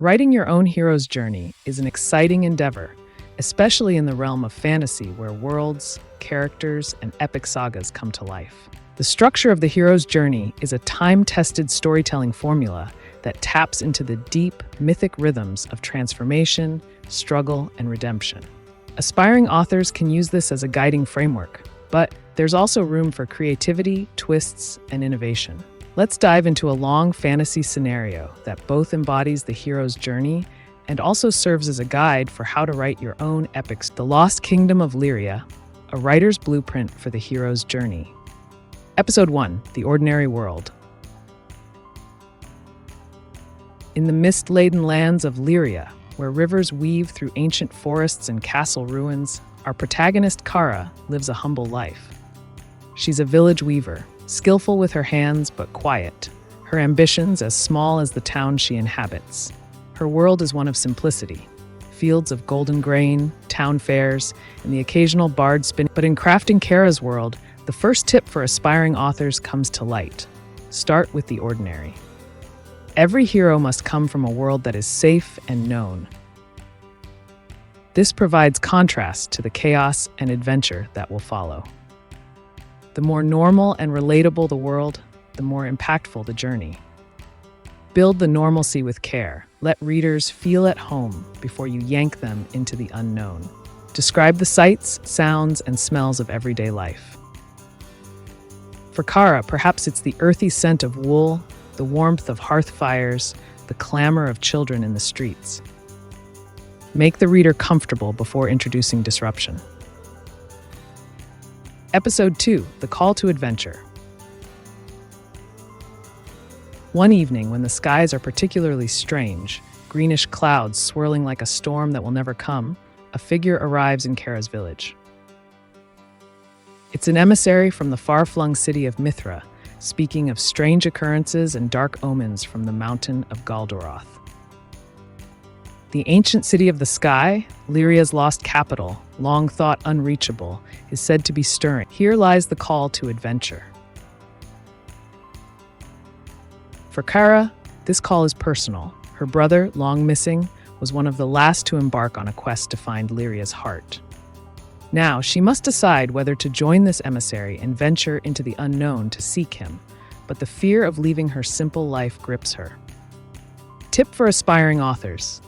Writing your own hero's journey is an exciting endeavor, especially in the realm of fantasy where worlds, characters, and epic sagas come to life. The structure of the hero's journey is a time-tested storytelling formula that taps into the deep, mythic rhythms of transformation, struggle, and redemption. Aspiring authors can use this as a guiding framework, but there's also room for creativity, twists, and innovation. Let's dive into a long fantasy scenario that both embodies the hero's journey and also serves as a guide for how to write your own epics. The Lost Kingdom of Lyria, a writer's blueprint for the hero's journey. Episode 1, The Ordinary World. In the mist-laden lands of Lyria, where rivers weave through ancient forests and castle ruins, our protagonist Kara lives a humble life. She's a village weaver, skillful with her hands but quiet, her ambitions as small as the town she inhabits. Her world is one of simplicity, fields of golden grain, town fairs, and the occasional bard spinning. But in crafting Kara's world, the first tip for aspiring authors comes to light. Start with the ordinary. Every hero must come from a world that is safe and known. This provides contrast to the chaos and adventure that will follow. The more normal and relatable the world, the more impactful the journey. Build the normalcy with care. Let readers feel at home before you yank them into the unknown. Describe the sights, sounds, and smells of everyday life. For Kara, perhaps it's the earthy scent of wool, the warmth of hearth fires, the clamor of children in the streets. Make the reader comfortable before introducing disruption. Episode 2, The Call to Adventure. One evening, when the skies are particularly strange, greenish clouds swirling like a storm that will never come, a figure arrives in Kara's village. It's an emissary from the far-flung city of Mithra, speaking of strange occurrences and dark omens from the mountain of Galdoroth. The ancient city of the sky, Lyria's lost capital, long thought unreachable, is said to be stirring. Here lies the call to adventure. For Kara, this call is personal. Her brother, long missing, was one of the last to embark on a quest to find Lyria's heart. Now, she must decide whether to join this emissary and venture into the unknown to seek him, but the fear of leaving her simple life grips her. Tip for aspiring authors.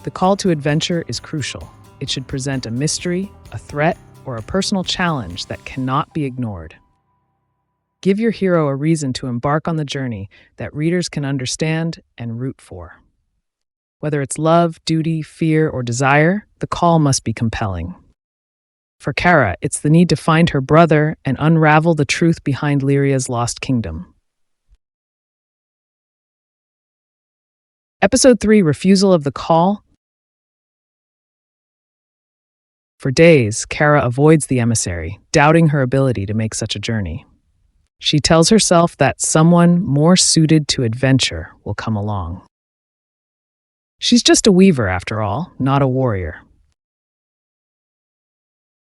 The call to adventure is crucial. It should present a mystery, a threat, or a personal challenge that cannot be ignored. Give your hero a reason to embark on the journey that readers can understand and root for. Whether it's love, duty, fear, or desire, the call must be compelling. For Kara, it's the need to find her brother and unravel the truth behind Lyria's lost kingdom. Episode 3, Refusal of the Call. For days, Kara avoids the emissary, doubting her ability to make such a journey. She tells herself that someone more suited to adventure will come along. She's just a weaver, after all, not a warrior.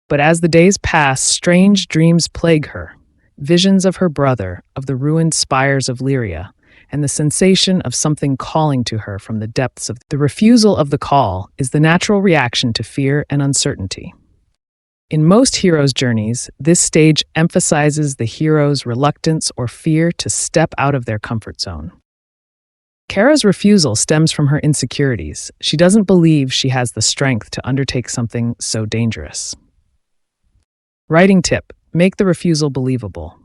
But as the days pass, strange dreams plague her, visions of her brother, of the ruined spires of Lyria, and the sensation of something calling to her from the depths of the refusal of the call is the natural reaction to fear and uncertainty. In most heroes' journeys, this stage emphasizes the hero's reluctance or fear to step out of their comfort zone. Kara's refusal stems from her insecurities. She doesn't believe she has the strength to undertake something so dangerous. Writing tip: make the refusal believable.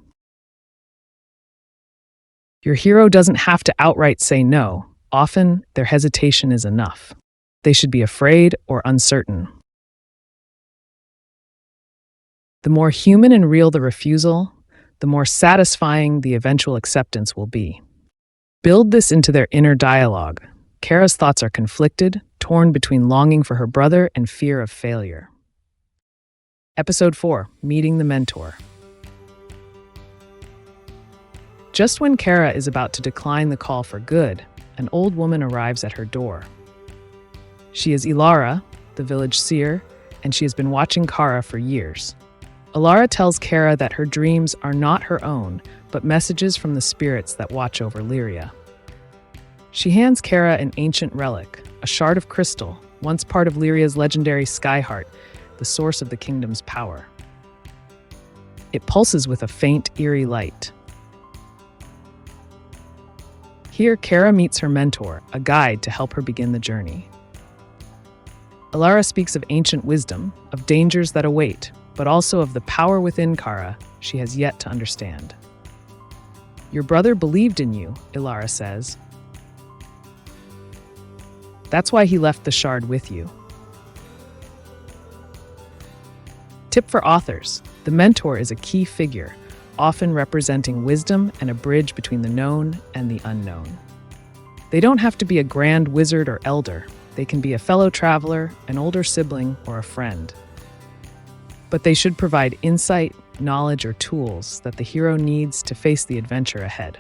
Your hero doesn't have to outright say no. Often, their hesitation is enough. They should be afraid or uncertain. The more human and real the refusal, the more satisfying the eventual acceptance will be. Build this into their inner dialogue. Kara's thoughts are conflicted, torn between longing for her brother and fear of failure. Episode 4, Meeting the Mentor. Just when Kara is about to decline the call for good, an old woman arrives at her door. She is Ilara, the village seer, and she has been watching Kara for years. Ilara tells Kara that her dreams are not her own, but messages from the spirits that watch over Lyria. She hands Kara an ancient relic, a shard of crystal, once part of Lyria's legendary sky heart, the source of the kingdom's power. It pulses with a faint, eerie light. Here, Kara meets her mentor, a guide to help her begin the journey. Elara speaks of ancient wisdom, of dangers that await, but also of the power within Kara she has yet to understand. Your brother believed in you, Elara says. That's why he left the shard with you. Tip for authors: the mentor is a key figure, often representing wisdom and a bridge between the known and the unknown. They don't have to be a grand wizard or elder. They can be a fellow traveler, an older sibling, or a friend. But they should provide insight, knowledge, or tools that the hero needs to face the adventure ahead.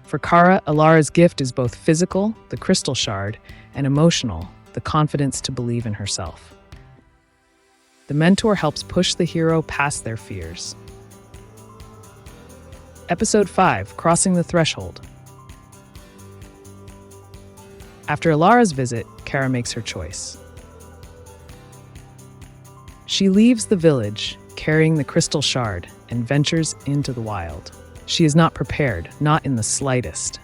For Kara, Elara's gift is both physical, the crystal shard, and emotional, the confidence to believe in herself. The mentor helps push the hero past their fears. Episode 5, Crossing the Threshold. After Elara's visit, Kara makes her choice. She leaves the village, carrying the crystal shard, and ventures into the wild. She is not prepared, not in the slightest.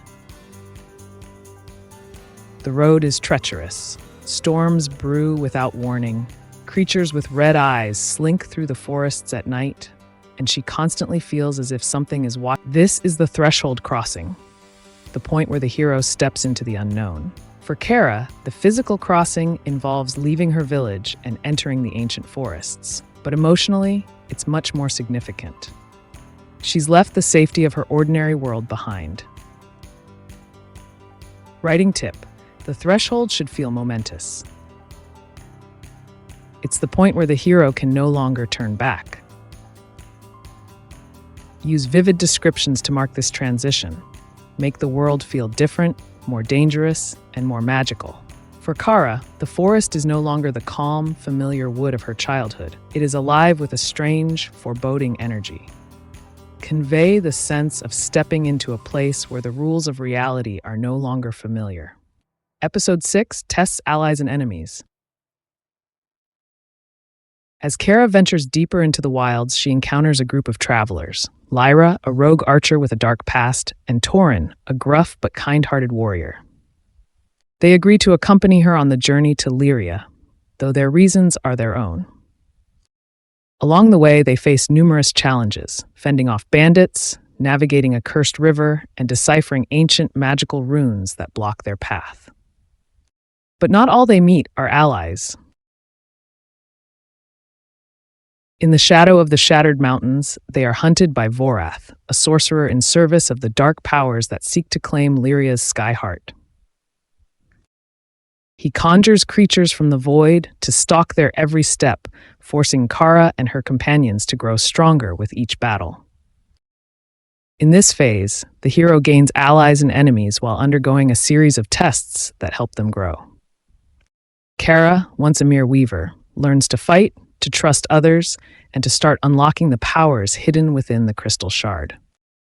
The road is treacherous. Storms brew without warning. Creatures with red eyes slink through the forests at night, and she constantly feels as if something is watching. This is the threshold crossing, the point where the hero steps into the unknown. For Kara, the physical crossing involves leaving her village and entering the ancient forests, but emotionally, it's much more significant. She's left the safety of her ordinary world behind. Writing tip: the threshold should feel momentous. It's the point where the hero can no longer turn back. Use vivid descriptions to mark this transition. Make the world feel different, more dangerous, and more magical. For Kara, the forest is no longer the calm, familiar wood of her childhood. It is alive with a strange, foreboding energy. Convey the sense of stepping into a place where the rules of reality are no longer familiar. Episode 6, Tests Allies and Enemies. As Kara ventures deeper into the wilds, she encounters a group of travelers. Lyra, a rogue archer with a dark past, and Torin, a gruff but kind-hearted warrior. They agree to accompany her on the journey to Lyria, though their reasons are their own. Along the way, they face numerous challenges, fending off bandits, navigating a cursed river, and deciphering ancient magical runes that block their path. But not all they meet are allies. In the shadow of the Shattered Mountains, they are hunted by Vorath, a sorcerer in service of the dark powers that seek to claim Lyria's sky heart. He conjures creatures from the void to stalk their every step, forcing Kara and her companions to grow stronger with each battle. In this phase, the hero gains allies and enemies while undergoing a series of tests that help them grow. Kara, once a mere weaver, learns to fight, to trust others, and to start unlocking the powers hidden within the crystal shard.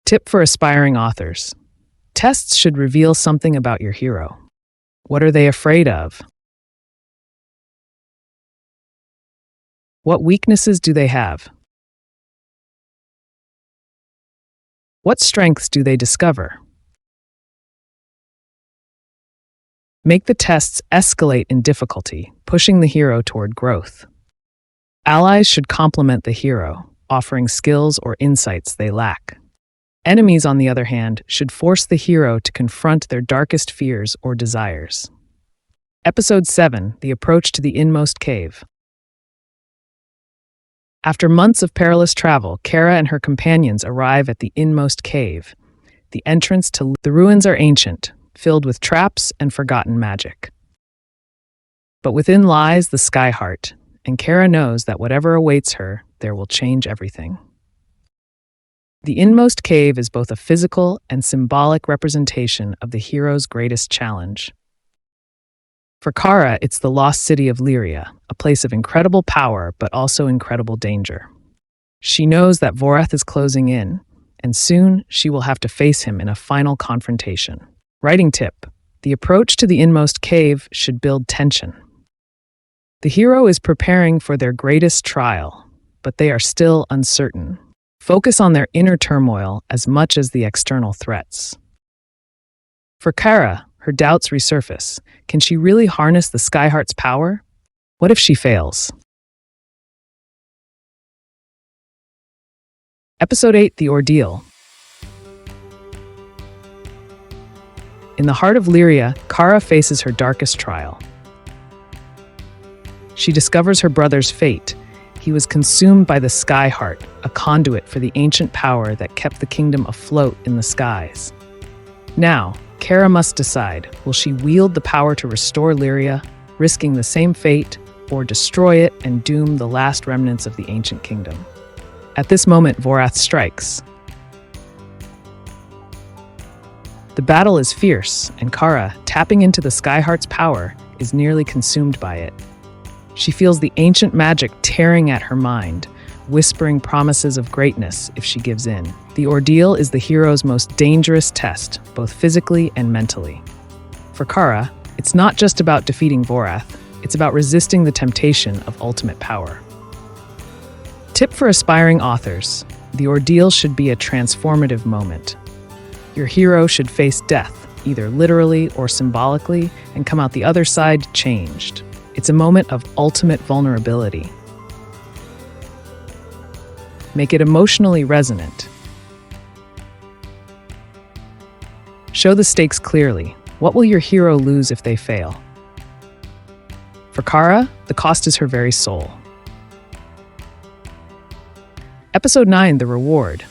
Tip for aspiring authors: tests should reveal something about your hero. What are they afraid of? What weaknesses do they have? What strengths do they discover? Make the tests escalate in difficulty, pushing the hero toward growth. Allies should complement the hero, offering skills or insights they lack. Enemies, on the other hand, should force the hero to confront their darkest fears or desires. Episode 7, The Approach to the Inmost Cave. After months of perilous travel, Kara and her companions arrive at the Inmost Cave. The entrance to the ruins are ancient, filled with traps and forgotten magic. But within lies the Sky Heart, and Kara knows that whatever awaits her, there will change everything. The Inmost Cave is both a physical and symbolic representation of the hero's greatest challenge. For Kara, it's the lost city of Lyria, a place of incredible power but also incredible danger. She knows that Vorath is closing in, and soon she will have to face him in a final confrontation. Writing tip: the approach to the inmost cave should build tension. The hero is preparing for their greatest trial, but they are still uncertain. Focus on their inner turmoil as much as the external threats. For Kara, her doubts resurface. Can she really harness the Skyheart's power? What if she fails? Episode 8: The Ordeal. In the heart of Lyria, Kara faces her darkest trial. She discovers her brother's fate. He was consumed by the Skyheart, a conduit for the ancient power that kept the kingdom afloat in the skies. Now, Kara must decide, will she wield the power to restore Lyria, risking the same fate, or destroy it and doom the last remnants of the ancient kingdom? At this moment, Vorath strikes. The battle is fierce, and Kara, tapping into the Skyheart's power, is nearly consumed by it. She feels the ancient magic tearing at her mind, whispering promises of greatness if she gives in. The ordeal is the hero's most dangerous test, both physically and mentally. For Kara, it's not just about defeating Vorath, it's about resisting the temptation of ultimate power. Tip for aspiring authors: the ordeal should be a transformative moment. Your hero should face death, either literally or symbolically, and come out the other side changed. It's a moment of ultimate vulnerability. Make it emotionally resonant. Show the stakes clearly. What will your hero lose if they fail? For Kara, the cost is her very soul. Episode 9: The Reward.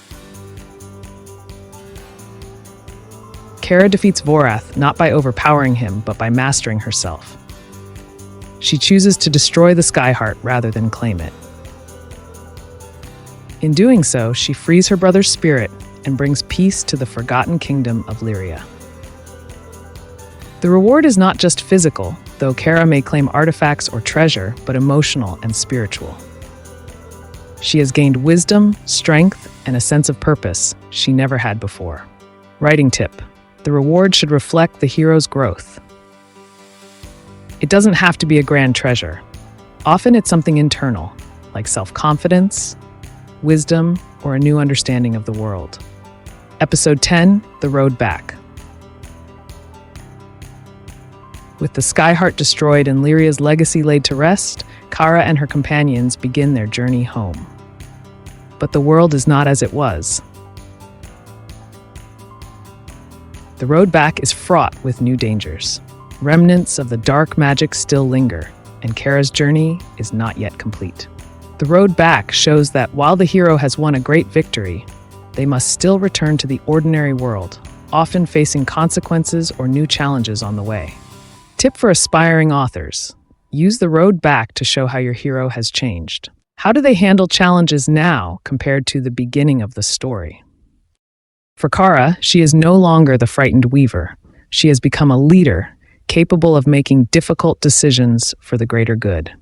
Kara defeats Vorath not by overpowering him, but by mastering herself. She chooses to destroy the Skyheart rather than claim it. In doing so, she frees her brother's spirit and brings peace to the forgotten kingdom of Lyria. The reward is not just physical, though Kara may claim artifacts or treasure, but emotional and spiritual. She has gained wisdom, strength, and a sense of purpose she never had before. Writing tip: the reward should reflect the hero's growth. It doesn't have to be a grand treasure. Often it's something internal, like self-confidence, wisdom, or a new understanding of the world. Episode 10: The Road Back. With the Skyheart destroyed and Lyria's legacy laid to rest, Kara and her companions begin their journey home. But the world is not as it was. The road back is fraught with new dangers. Remnants of the dark magic still linger, and Kara's journey is not yet complete. The road back shows that while the hero has won a great victory, they must still return to the ordinary world, often facing consequences or new challenges on the way. Tip for aspiring authors: use the road back to show how your hero has changed. How do they handle challenges now compared to the beginning of the story? For Kara, she is no longer the frightened weaver. She has become a leader, capable of making difficult decisions for the greater good.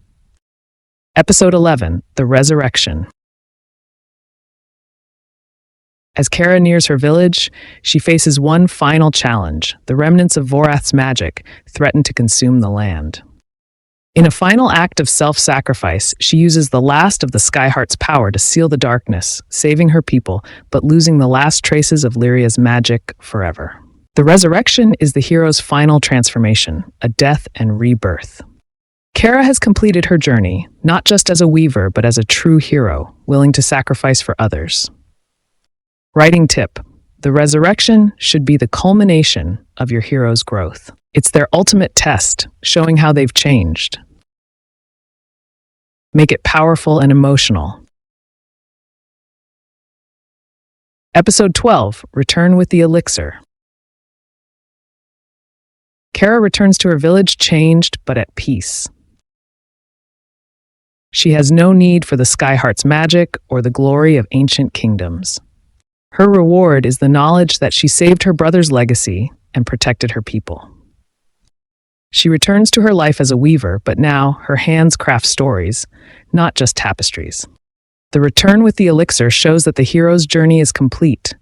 Episode 11: The Resurrection. As Kara nears her village, she faces one final challenge. The remnants of Vorath's magic threaten to consume the land. In a final act of self-sacrifice, she uses the last of the Skyheart's power to seal the darkness, saving her people, but losing the last traces of Lyria's magic forever. The resurrection is the hero's final transformation, a death and rebirth. Kara has completed her journey, not just as a weaver, but as a true hero, willing to sacrifice for others. Writing tip: the resurrection should be the culmination of your hero's growth. It's their ultimate test, showing how they've changed. Make it powerful and emotional. Episode 12: Return with the Elixir. Kara returns to her village changed but at peace. She has no need for the Skyheart's magic or the glory of ancient kingdoms. Her reward is the knowledge that she saved her brother's legacy and protected her people. She returns to her life as a weaver, but now her hands craft stories, not just tapestries. The return with the elixir shows that the hero's journey is complete.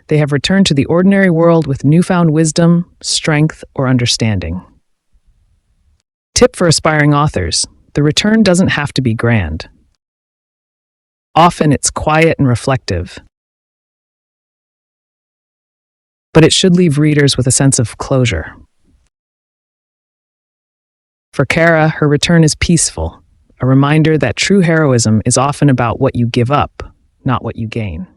They have returned to the ordinary world with newfound wisdom, strength, or understanding. Tip for aspiring authors: the return doesn't have to be grand. Often it's quiet and reflective, but it should leave readers with a sense of closure. For Kara, her return is peaceful, a reminder that true heroism is often about what you give up, not what you gain.